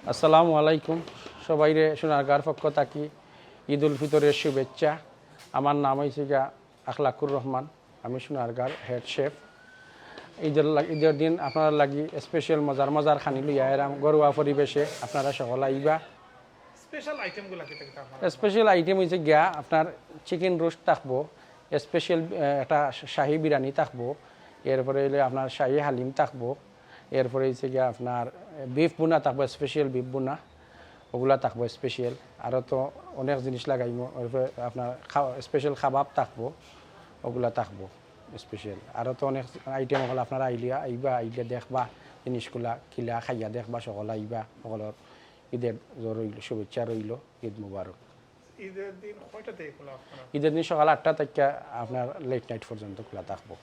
আসসালামু আলাইকুম সবাইরে সোনারগাঁর পক্ষ থাকি ঈদ উল ফিতরের শুভেচ্ছা। আমার নাম হয়েছে গা আখলাকুর রহমান, আমি সোনারগাঁর হেড শেফ। ঈদের দিন আপনারা লাগি স্পেশাল মজার মজার খানি লইয়া এরাম ঘরোয়া পরিবেশে আপনারা সকল আইবা। স্পেশাল আইটেম হয়েছে গিয়া আপনার চিকেন রোস্ট থাকবো, স্পেশাল একটা শাহি বিরিয়ানি থাকবো, এরপরে হইলে আপনার শাহি হালিম থাকবো, এরপরে হচ্ছে গিয়া আপনার বিফ বোনা থাকবো, স্পেশাল বিফ বোনা ওগুলা থাকবো স্পেশাল। আরও তো অনেক জিনিস লাগাইব, এরপরে আপনার স্পেশাল খাবাব থাকবো, ওগুলা থাকবো স্পেশাল। আরও তো অনেক আইটেম হল আপনারা আইলে দেখবা জিনিসগুলা কিলা খাইয়া দেখবা, সকল আইবা, সকলের ঈদের রইল শুভেচ্ছা রইল। ঈদ মুবারক। ঈদের দিন সকাল 8টা থেকে আপনার লেট নাইট পর্যন্ত খোলা থাকবো।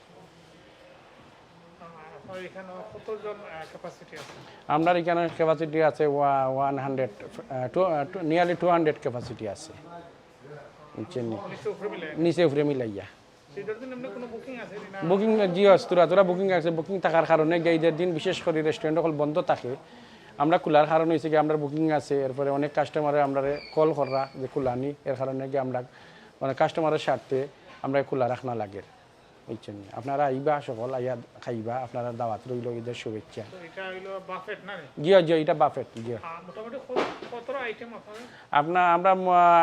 আপনার এখানে ক্যাপাসিটি আছে 100, নিয়ারলি 200 ক্যাপাসিটি আছে নিচে উপরে মিলাইয়া। বুকিং জি তোরা বুকিং আছে। বুকিং থাকার কারণে ঈদের দিন বিশেষ করে রেস্টুরেন্ট সকল বন্ধ থাকে। আমরা খোলার কারণ হয়েছে কি আমরা বুকিং আছে, এরপরে অনেক কাস্টমারে আমরা কল করা যে খোলানি, এর কারণে কি আমরা মানে কাস্টমারের স্বার্থে আমরা খোলা রাখনা লাগে। বুঝছেন, আপনারা আইবা সকল আইয়া খাইবা, আপনারা দাওয়াত রইল, ঈদের শুভেচ্ছা। জি জি এটা বাফেট। জি আপনার আমরা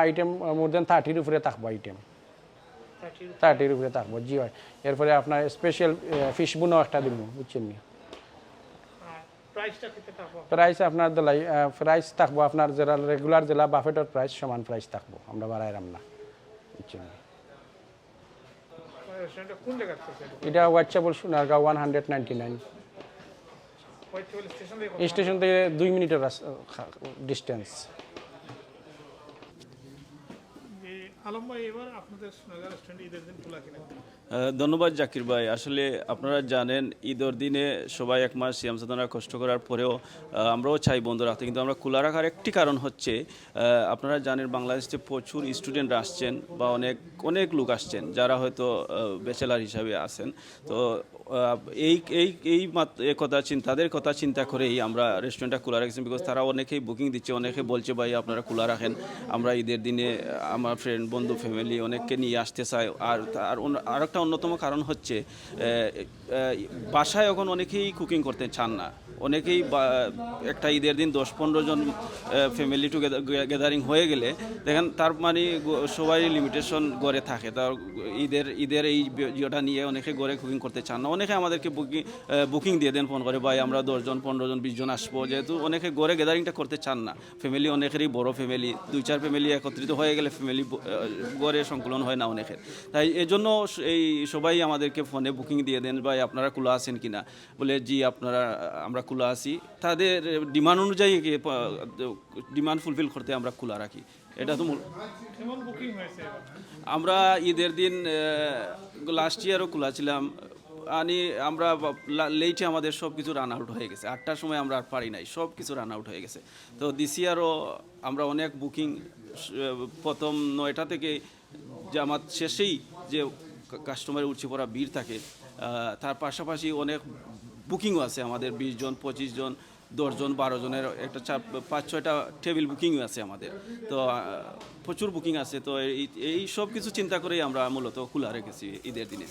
আইটেম মোর দেন 30-র উপরে থাকবো, আইটেম 30-র উপরে থাকবো। জি হয়। এরপরে আপনার স্পেশাল ফিশ বুনও একটা দিব, বুঝছেন নি। প্রাইস আপনার দলাই প্রাইস থাকবো আপনার যারা রেগুলার জেলা বাফেটের প্রাইস সমান প্রাইস থাকবো, আমরা বাড়াইলাম না, বুঝছেন। এটা হোয়াটসঅ্যাপ সোনারগাঁও 199 স্টেশন থেকে 2 মিনিটের ডিস্টেন্স। ধন্যবাদ জাকির ভাই। আসলে আপনারা জানেন ঈদের দিনে সবাই এক মাস সিয়াম সাধনা কষ্ট করার পরেও আমরাও চাই বন্ধ রাখতে, কিন্তু আমরা খোলা রাখার একটি কারণ হচ্ছে আপনারা জানেন বাংলাদেশে প্রচুর স্টুডেন্টরা আসছেন বা অনেক লোক আসছেন যারা হয়তো ব্যাচেলার হিসাবে আছেন। তো তাদের কথা চিন্তা করেই আমরা রেস্টুরেন্টটা খোলা রাখছি, বিকজ তারা অনেকেই বুকিং দিচ্ছে, অনেকে বলছে ভাই আপনারা খোলা রাখেন, আমরা ঈদের দিনে আমার ফ্রেন্ড বন্ধু ফ্যামিলি অনেককে নিয়ে আসতে চাই। আর একটা অন্যতম কারণ হচ্ছে বাসায় এখন অনেকেই কুকিং করতে চান না। অনেকেই একটা ঈদের দিন 10-15 জন ফ্যামিলি গ্যাদারিং হয়ে গেলে দেখেন তার মানে সবাই লিমিটেশন গড়ে থাকে। তার ঈদের এই ইয়েটা নিয়ে অনেকে গড়ে কুকিং করতে চান না। অনেকে আমাদেরকে বুকিং দিয়ে দেন ফোন করে, ভাই আমরা 10 জন 15 জন 20 জন আসবো, যেহেতু অনেকে গড়ে গ্যাদারিংটা করতে চান না। ফ্যামিলি অনেকেরই বড় ফ্যামিলি, 2-4 ফ্যামিলি একত্রিত হয়ে গেলে ফ্যামিলি গড়ে সংকুলন হয় না অনেকের। তাই এজন্য এই সবাই আমাদেরকে ফোনে বুকিং দিয়ে দেন, ভাই আপনারা খোলা আছেন কিনা, বলে জি আমরা খোলা আছি। তাদের ডিমান্ড অনুযায়ী ডিমান্ড ফুলফিল করতে আমরা খোলা রাখি। এটা তো আমরা ঈদের দিন লাস্ট ইয়ারও খোলা ছিলাম। আমরা লেটে আমাদের সব কিছু রান আউট হয়ে গেছে, 8টার সময় আমরা আর পারি নাই, সব কিছু রান আউট হয়ে গেছে। তো দিস ইয়ারও আমরা অনেক বুকিং প্রথম 9টা থেকে জামাত শেষেই যে কাস্টমারের উঠছে পড়া ভিড় থাকে, তার পাশাপাশি অনেক বুকিংও আছে আমাদের 20 জন 25 জন 10 জন 12 জনের একটা 5-6টা টেবিল বুকিংও আছে আমাদের। তো প্রচুর বুকিং আছে। তো এই সব কিছু চিন্তা করেই আমরা মূলত খোলা রেখেছি ঈদের দিনে।